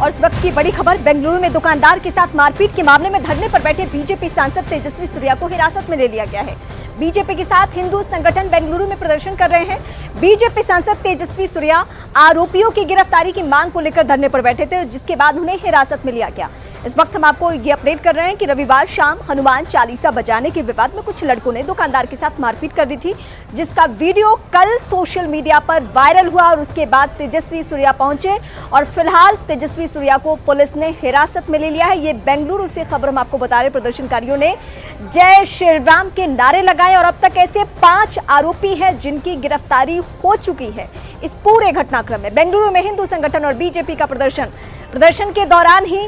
और इस वक्त की बड़ी खबर, बेंगलुरु में दुकानदार के साथ मारपीट के मामले में धरने पर बैठे बीजेपी सांसद तेजस्वी सूर्या को हिरासत में ले लिया गया है। बीजेपी के साथ हिंदू संगठन बेंगलुरु में प्रदर्शन कर रहे हैं। बीजेपी सांसद तेजस्वी सूर्या आरोपियों की गिरफ्तारी की मांग को लेकर धरने पर बैठे थे, जिसके बाद उन्हें हिरासत में लिया गया। इस वक्त हम आपको ये अपडेट कर रहे हैं कि रविवार शाम हनुमान चालीसा बजाने के विवाद में कुछ लड़कों ने दुकानदार के साथ मारपीट कर दी थी, जिसका वीडियो कल सोशल मीडिया पर वायरल हुआ और उसके बाद तेजस्वी सूर्या पहुंचे और फिलहाल तेजस्वी सूर्या को पुलिस ने हिरासत में ले लिया है। ये बेंगलुरु से खबर हम आपको बता रहे, प्रदर्शनकारियों ने जय श्री राम के नारे लगाए और अब तक ऐसे 5 आरोपी हैं जिनकी गिरफ्तारी हो चुकी है। इस पूरे घटनाक्रम में बेंगलुरु में हिंदू संगठन और बीजेपी का प्रदर्शन के दौरान ही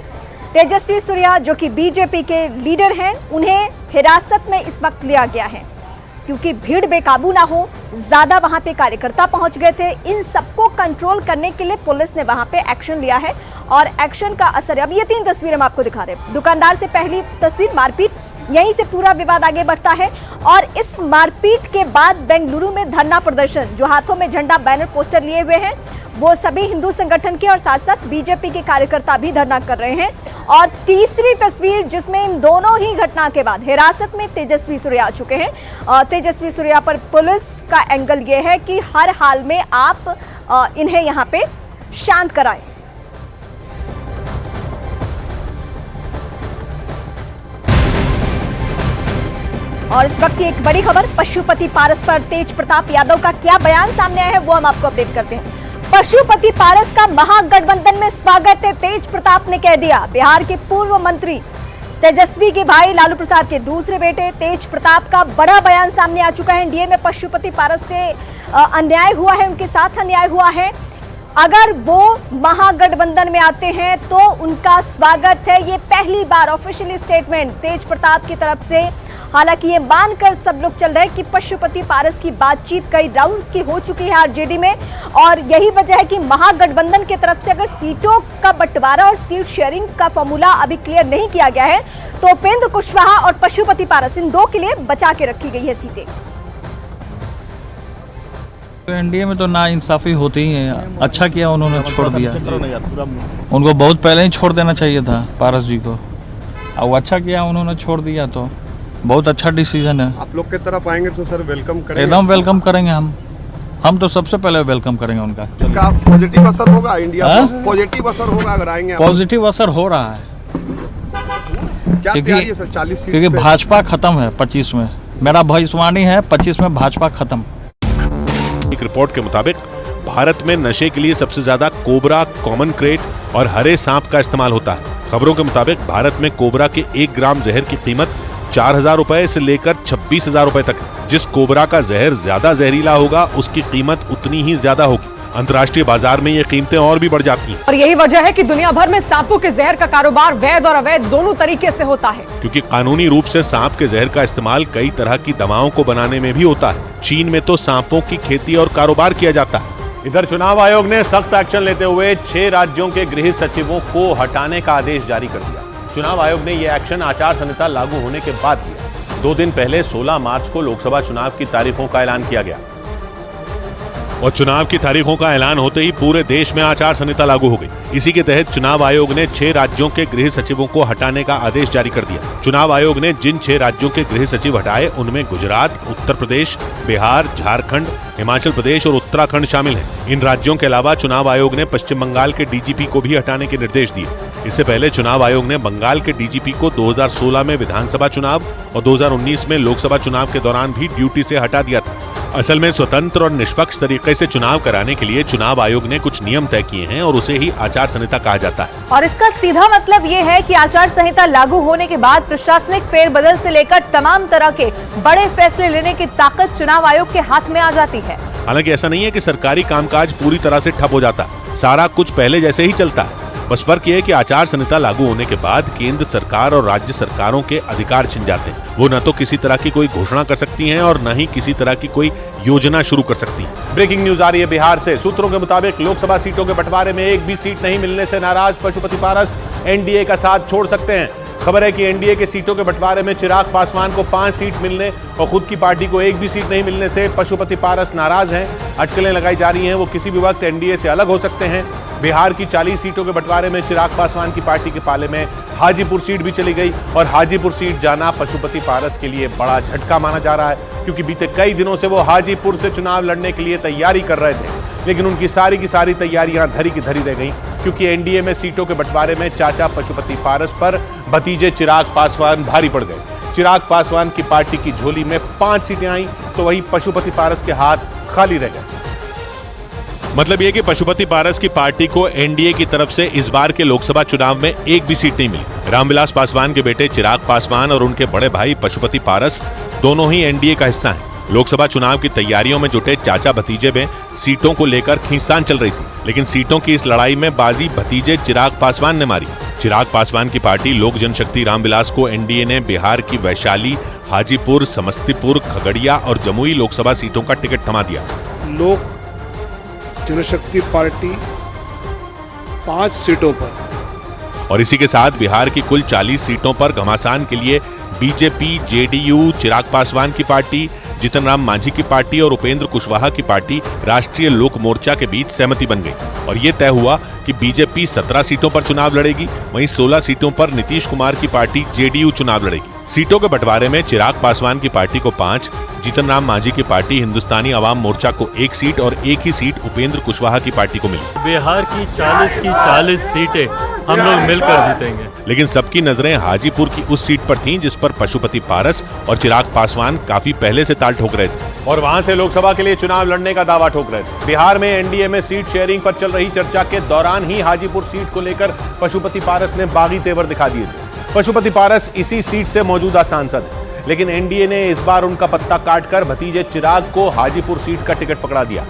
तेजस्वी सूर्या, जो कि बीजेपी के लीडर हैं, उन्हें हिरासत में इस वक्त लिया गया है क्योंकि भीड़ बेकाबू ना हो, ज्यादा वहां पे कार्यकर्ता पहुंच गए थे। इन सबको कंट्रोल करने के लिए पुलिस ने वहां पे एक्शन लिया है और एक्शन का असर, अब ये 3 तस्वीरें हम आपको दिखा रहे हैं। दुकानदार से पहली तस्वीर मारपीट, यहीं से पूरा विवाद आगे बढ़ता है और इस मारपीट के बाद बेंगलुरु में धरना प्रदर्शन, जो हाथों में झंडा बैनर पोस्टर लिए हुए हैं, वो सभी हिंदू संगठन के और साथ साथ बीजेपी के कार्यकर्ता भी धरना कर रहे हैं। और तीसरी तस्वीर, जिसमें इन दोनों ही घटना के बाद हिरासत में तेजस्वी सूर्या आ चुके हैं। तेजस्वी सूर्या पर पुलिस का एंगल ये है कि हर हाल में आप इन्हें यहाँ पे शांत कराएं। और इस वक्त की एक बड़ी खबर, पशुपति पारस पर तेज प्रताप यादव का क्या बयान सामने आया है वो हम आपको अपडेट करते हैं। पशुपति पारस का महागठबंधन में स्वागत है, तेज प्रताप ने कह दिया। बिहार के पूर्व मंत्री तेजस्वी के भाई लालू प्रसाद के दूसरे बेटे तेज प्रताप का बड़ा बयान सामने आ चुका है। एनडीए में पशुपति पारस से अन्याय हुआ है, उनके साथ अन्याय हुआ है। अगर वो महागठबंधन में आते हैं तो उनका स्वागत है। ये पहली बार ऑफिशियली स्टेटमेंट तेज प्रताप की तरफ से। हालांकि ये मानकर सब लोग चल रहे हैं कि पशुपति पारस की बातचीत कई राउंड्स की हो चुकी है आरजेडी में और यही वजह है कि महागठबंधन की तरफ से अगर सीटों का बंटवारा और सीट शेयरिंग का फॉर्मूला अभी क्लियर नहीं किया गया है तो उपेंद्र कुशवाहा और पशुपति पारस, इन 2 के लिए बचा के रखी गई है सीटें। एनडीए में तो ना इंसाफी होती ही है। अच्छा किया उन्होंने छोड़ दिया, उनको बहुत पहले ही छोड़ देना चाहिए था पारस जी को। अब अच्छा किया उन्होंने छोड़ दिया, तो बहुत अच्छा डिसीजन है। आप लोग की तरफ आएंगे तो सर वेलकम करेंगे? एकदम वेलकम करेंगे हम तो सबसे पहले वेलकम करेंगे उनका। इसका पॉजिटिव असर होगा इंडिया पर? पॉजिटिव असर होगा अगर आएंगे? पॉजिटिव असर हो रहा है। क्या तैयारी है सर 40 सीट क्योंकि भाजपा खत्म है 25 में, मेरा भविष्यवाणी है 25 में भाजपा खत्म। एक रिपोर्ट के मुताबिक भारत में नशे के लिए सबसे ज्यादा कोबरा, कॉमन क्रेट और हरे सांप का इस्तेमाल होता है। खबरों के मुताबिक भारत में कोबरा के 1 ग्राम जहर की कीमत 4000 रुपए से लेकर 26,000 रुपए तक है। जिस कोबरा का जहर ज्यादा जहरीला होगा उसकी कीमत उतनी ही ज्यादा होगी। अंतर्राष्ट्रीय बाजार में ये कीमतें और भी बढ़ जाती हैं। और यही वजह है कि दुनिया भर में सांपों के जहर का कारोबार वैध और अवैध दोनों तरीके से होता है, क्योंकि कानूनी रूप से सांप के जहर का इस्तेमाल कई तरह की दवाओं को बनाने में भी होता है। चीन में तो सांपों की खेती और कारोबार किया जाता है। इधर चुनाव आयोग ने सख्त एक्शन लेते हुए 6 राज्यों के गृह सचिवों को हटाने का आदेश जारी कर दिया। चुनाव आयोग ने यह एक्शन आचार संहिता लागू होने के बाद लिया। 2 दिन पहले 16 मार्च को लोकसभा चुनाव की तारीखों का ऐलान किया गया और चुनाव की तारीखों का ऐलान होते ही पूरे देश में आचार संहिता लागू हो गई। इसी के तहत चुनाव आयोग ने 6 राज्यों के गृह सचिवों को हटाने का आदेश जारी कर दिया। चुनाव आयोग ने जिन 6 राज्यों के गृह सचिव हटाए उनमें गुजरात, उत्तर प्रदेश, बिहार, झारखंड, हिमाचल प्रदेश और उत्तराखंड शामिल हैं। इन राज्यों के अलावा चुनाव आयोग ने पश्चिम बंगाल के डीजीपी को भी हटाने के निर्देश दिए। इससे पहले चुनाव आयोग ने बंगाल के डीजीपी को 2016 में विधानसभा चुनाव और 2019 में लोकसभा चुनाव के दौरान भी ड्यूटी से हटा दिया था। असल में स्वतंत्र और निष्पक्ष तरीके से चुनाव कराने के लिए चुनाव आयोग ने कुछ नियम तय किए हैं और उसे ही आचार संहिता कहा जाता है। और इसका सीधा मतलब ये है कि आचार संहिता लागू होने के बाद प्रशासनिक फेरबदल से लेकर तमाम तरह के बड़े फैसले लेने की ताकत चुनाव आयोग के हाथ में आ जाती है। हालांकि ऐसा नहीं है कि सरकारी कामकाज पूरी तरह से ठप हो जाता है, सारा कुछ पहले जैसे ही चलता है। बस फर्क ये है कि आचार संहिता लागू होने के बाद केंद्र सरकार और राज्य सरकारों के अधिकार छिन जाते हैं। वो न तो किसी तरह की कोई घोषणा कर सकती हैं और न ही किसी तरह की कोई योजना शुरू कर सकती हैं। ब्रेकिंग न्यूज आ रही है बिहार से। सूत्रों के मुताबिक लोकसभा सीटों के बंटवारे में एक भी सीट नहीं मिलने से नाराज पशुपति पारस एनडीए का साथ छोड़ सकते हैं। खबर है कि एनडीए के सीटों के बंटवारे में चिराग पासवान को 5 सीट मिलने और खुद की पार्टी को एक भी सीट नहीं मिलने से पशुपति पारस नाराज हैं। अटकलें लगाई जा रही हैं, वो किसी भी वक्त एनडीए से अलग हो सकते हैं। बिहार की 40 सीटों के बंटवारे में चिराग पासवान की पार्टी के पाले में हाजीपुर सीट भी चली गई और हाजीपुर सीट जाना पशुपति पारस के लिए बड़ा झटका माना जा रहा है, क्योंकि बीते कई दिनों से वो हाजीपुर से चुनाव लड़ने के लिए तैयारी कर रहे थे, लेकिन उनकी सारी की सारी तैयारियां धरी की धरी रह गई, क्योंकि एनडीए में सीटों के बंटवारे में चाचा पशुपति पारस पर भतीजे चिराग पासवान भारी पड़ गए। चिराग पासवान की पार्टी की झोली में 5 सीटें आई तो वहीं पशुपति पारस के हाथ खाली रह गए। मतलब यह कि पशुपति पारस की पार्टी को एनडीए की तरफ से इस बार के लोकसभा चुनाव में एक भी सीट नहीं मिली। रामविलास पासवान के बेटे चिराग पासवान और उनके बड़े भाई पशुपति पारस दोनों ही एनडीए का हिस्सा हैं। लोकसभा चुनाव की तैयारियों में जुटे चाचा भतीजे में सीटों को लेकर खींचतान चल रही थी, लेकिन सीटों की इस लड़ाई में बाजी भतीजे चिराग पासवान ने मारी। चिराग पासवान की पार्टी लोक जनशक्ति रामविलास को एनडीए ने बिहार की वैशाली, हाजीपुर, समस्तीपुर, खगड़िया और जमुई लोकसभा सीटों का टिकट थमा दिया। लोक जनशक्ति पार्टी 5 सीटों पर और इसी के साथ बिहार की कुल 40 सीटों पर घमासान के लिए बीजेपी, जेडीयू, चिराग पासवान की पार्टी, जीतन राम मांझी की पार्टी और उपेंद्र कुशवाहा की पार्टी राष्ट्रीय लोक मोर्चा के बीच सहमति बन गई और ये तय हुआ कि बीजेपी 17 सीटों पर चुनाव लड़ेगी, वहीं 16 सीटों पर नीतीश कुमार की पार्टी जेडीयू चुनाव लड़ेगी। सीटों के बंटवारे में चिराग पासवान की पार्टी को 5, जीतन राम मांझी की पार्टी हिंदुस्तानी अवाम मोर्चा को 1 सीट और एक ही सीट उपेंद्र कुशवाहा की पार्टी को मिली। बिहार की 40 सीटें हम लोग मिलकर जीतेंगे। लेकिन सबकी नजरें हाजीपुर की उस सीट पर थीं जिस पर पशुपति पारस और चिराग पासवान काफी पहले से ताल ठोक रहे थे और वहां से लोकसभा के लिए चुनाव लड़ने का दावा ठोक रहे थे। बिहार में एनडीए में सीट शेयरिंग पर चल रही चर्चा के दौरान ही हाजीपुर सीट को लेकर पशुपति पारस ने बागी तेवर दिखा दिए थे। पशुपति पारस इसी सीट से मौजूदा सांसद हैं, लेकिन एनडीए ने इस बार उनका पत्ता काटकर भतीजे चिराग को हाजीपुर सीट का टिकट पकड़ा दिया।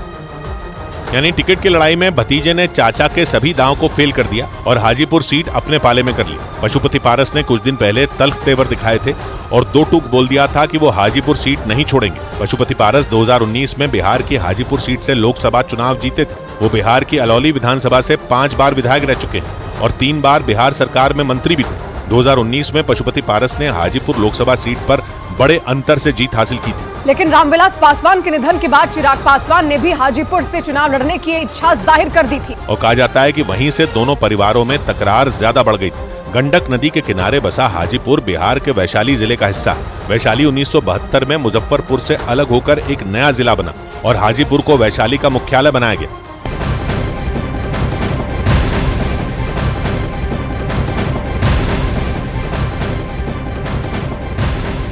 यानी टिकट की लड़ाई में भतीजे ने चाचा के सभी दांव को फेल कर दिया और हाजीपुर सीट अपने पाले में कर ली। पशुपति पारस ने कुछ दिन पहले तल्ख तेवर दिखाए थे और 2 टूक बोल दिया था कि वो हाजीपुर सीट नहीं छोड़ेंगे। पशुपति पारस 2019 में बिहार की हाजीपुर सीट से लोकसभा चुनाव जीते थे। वो बिहार की अलौली विधानसभा से 5 बार विधायक रह चुके हैं और 3 बार बिहार सरकार में मंत्री भी थे। 2019 में पशुपति पारस ने हाजीपुर लोकसभा सीट पर बड़े अंतर से जीत हासिल की थी। लेकिन रामविलास पासवान के निधन के बाद चिराग पासवान ने भी हाजीपुर से चुनाव लड़ने की इच्छा जाहिर कर दी थी और कहा जाता है कि वहीं से दोनों परिवारों में तकरार ज्यादा बढ़ गई थी। गंडक नदी के किनारे बसा हाजीपुर बिहार के वैशाली जिले का हिस्सा है। वैशाली 1972 में मुजफ्फरपुर से अलग होकर एक नया जिला बना और हाजीपुर को वैशाली का मुख्यालय बनाया गया।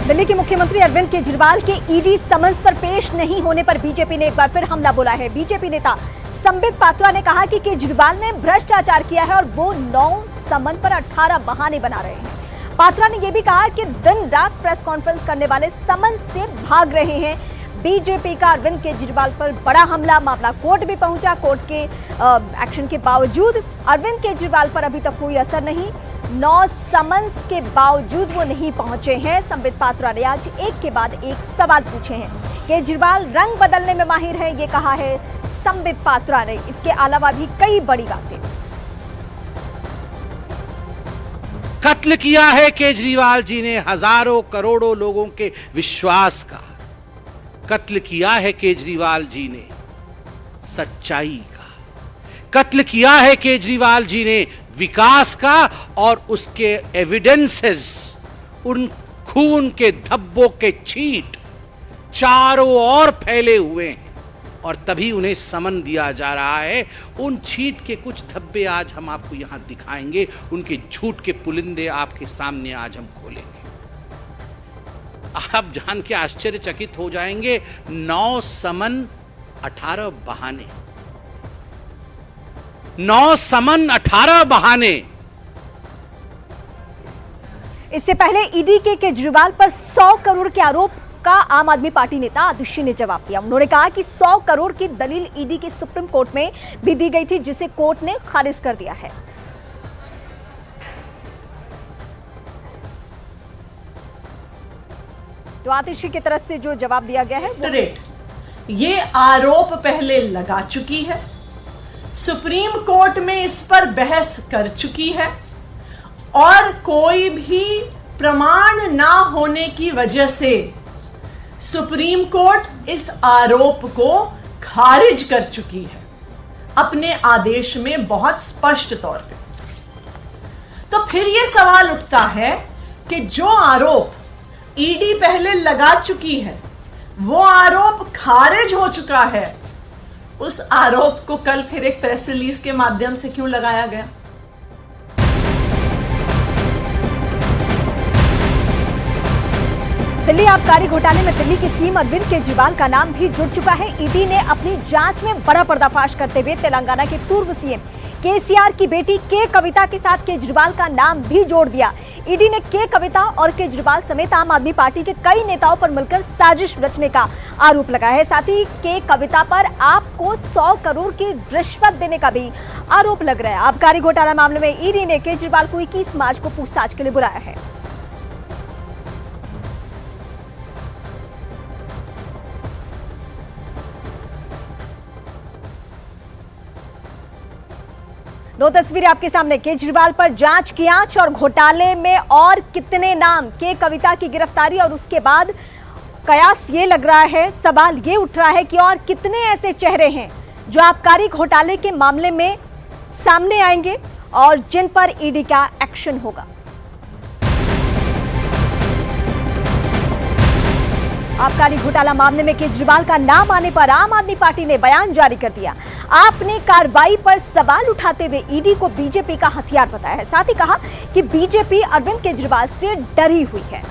दिल्ली के मुख्यमंत्री अरविंद केजरीवाल के ईडी समन्स पर पेश नहीं होने पर बीजेपी ने एक बार फिर हमला बोला है। बीजेपी नेता संबित पात्रा ने कहा कि केजरीवाल ने भ्रष्टाचार किया है और वो 9 समन पर 18 बहाने बना रहे हैं। पात्रा ने यह भी कहा कि दिन रात प्रेस कॉन्फ्रेंस करने वाले समन से भाग रहे हैं। बीजेपी का अरविंद केजरीवाल पर बड़ा हमला, मामला कोर्ट भी पहुंचा। कोर्ट के एक्शन के बावजूद अरविंद केजरीवाल पर अभी तक कोई असर नहीं। 9 समन्स के बावजूद वो नहीं पहुंचे हैं। संबित पात्रा ने आज एक के बाद एक सवाल पूछे हैं। केजरीवाल रंग बदलने में माहिर है, ये कहा है संबित पात्रा ने। इसके अलावा भी कई बड़ी बातें। कत्ल किया है केजरीवाल जी ने हजारों करोड़ों लोगों के विश्वास का। कत्ल किया है केजरीवाल जी ने सच्चाई का। कत्ल किया है केजरीवाल जी ने विकास का और उसके एविडेंसेस, उन खून के धब्बों के छींट चारों ओर फैले हुए हैं और तभी उन्हें समन दिया जा रहा है। उन छींट के कुछ धब्बे आज हम आपको यहां दिखाएंगे, उनके झूठ के पुलिंदे आपके सामने आज हम खोलेंगे। आप जान के आश्चर्यचकित हो जाएंगे, 9 समन 18 बहाने। 9 समन 18 बहाने। इससे पहले ईडी के केजरीवाल पर 100 करोड़ के आरोप का आम आदमी पार्टी नेता आदित्य ने जवाब दिया। उन्होंने कहा कि 100 करोड़ की दलील ईडी की सुप्रीम कोर्ट में भी दी गई थी, जिसे कोर्ट ने खारिज कर दिया है। तो आतिशी की तरफ से जो जवाब दिया गया है, ये आरोप पहले लगा चुकी है, सुप्रीम कोर्ट में इस पर बहस कर चुकी है और कोई भी प्रमाण ना होने की वजह से सुप्रीम कोर्ट इस आरोप को खारिज कर चुकी है अपने आदेश में बहुत स्पष्ट तौर पे। तो फिर यह सवाल उठता है कि जो आरोप ईडी पहले लगा चुकी है वो आरोप खारिज हो चुका है, उस आरोप को कल फिर एक प्रेस रिलीज के माध्यम से क्यों लगाया गया? दिल्ली आबकारी घोटाले में दिल्ली के सीएम अरविंद केजरीवाल का नाम भी जुड़ चुका है। ईडी ने अपनी जांच में बड़ा पर्दाफाश करते हुए तेलंगाना के पूर्व सीएम केसीआर की बेटी के कविता के साथ केजरीवाल का नाम भी जोड़ दिया। ईडी ने के कविता और केजरीवाल समेत आम आदमी पार्टी के कई नेताओं पर मिलकर साजिश रचने का आरोप लगाया है। साथ ही के कविता पर आपको 100 करोड़ की रिश्वत देने का भी आरोप लग रहा है। आबकारी घोटाला मामले में ईडी ने केजरीवाल को 21 मार्च को पूछताछ के लिए बुलाया है। दो तस्वीरें आपके सामने, केजरीवाल पर जांच की आंच और घोटाले में और कितने नाम, के कविता की गिरफ्तारी और उसके बाद कयास ये लग रहा है, सवाल ये उठ रहा है कि और कितने ऐसे चेहरे हैं जो आबकारी घोटाले के मामले में सामने आएंगे और जिन पर ईडी का एक्शन होगा। आबकारी घोटाला मामले में केजरीवाल का नाम आने पर आम आदमी पार्टी ने बयान जारी कर दिया। आपने कार्रवाई पर सवाल उठाते हुए ईडी को बीजेपी का हथियार बताया है। साथ ही कहा कि बीजेपी अरविंद केजरीवाल से डरी हुई है।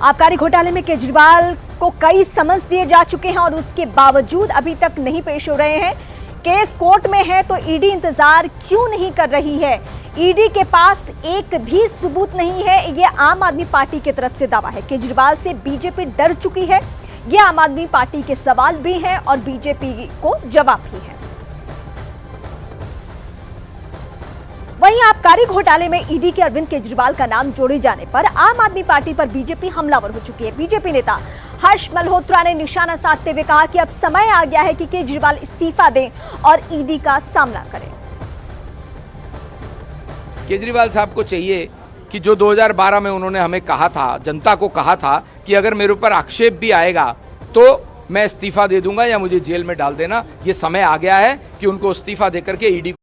आबकारी घोटाले में केजरीवाल को कई समन्स दिए जा चुके हैं और उसके बावजूद अभी तक नहीं पेश हो रहे हैं। केस कोर्ट में है तो ईडी इंतजार क्यों नहीं कर रही है? ईडी के पास एक भी सबूत नहीं है, ये आम आदमी पार्टी की तरफ से दावा है। केजरीवाल से बीजेपी डर चुकी है, ये आम आदमी पार्टी के सवाल भी हैं और बीजेपी को जवाब भी है। वहीं आबकारी घोटाले में ईडी के अरविंद केजरीवाल का नाम जोड़े जाने पर आम आदमी पार्टी पर बीजेपी हमलावर हो चुकी है। बीजेपी नेता हर्ष मल्होत्रा ने निशाना साधते हुए कहा कि अब समय आ गया है कि केजरीवाल इस्तीफा दें और ईडी का सामना करें। केजरीवाल साहब को चाहिए कि जो 2012 में उन्होंने हमें कहा था, जनता को कहा था कि अगर मेरे ऊपर आक्षेप भी आएगा तो मैं इस्तीफा दे दूंगा या मुझे जेल में डाल देना, ये समय आ गया है कि उनको इस्तीफा देकर के ईडी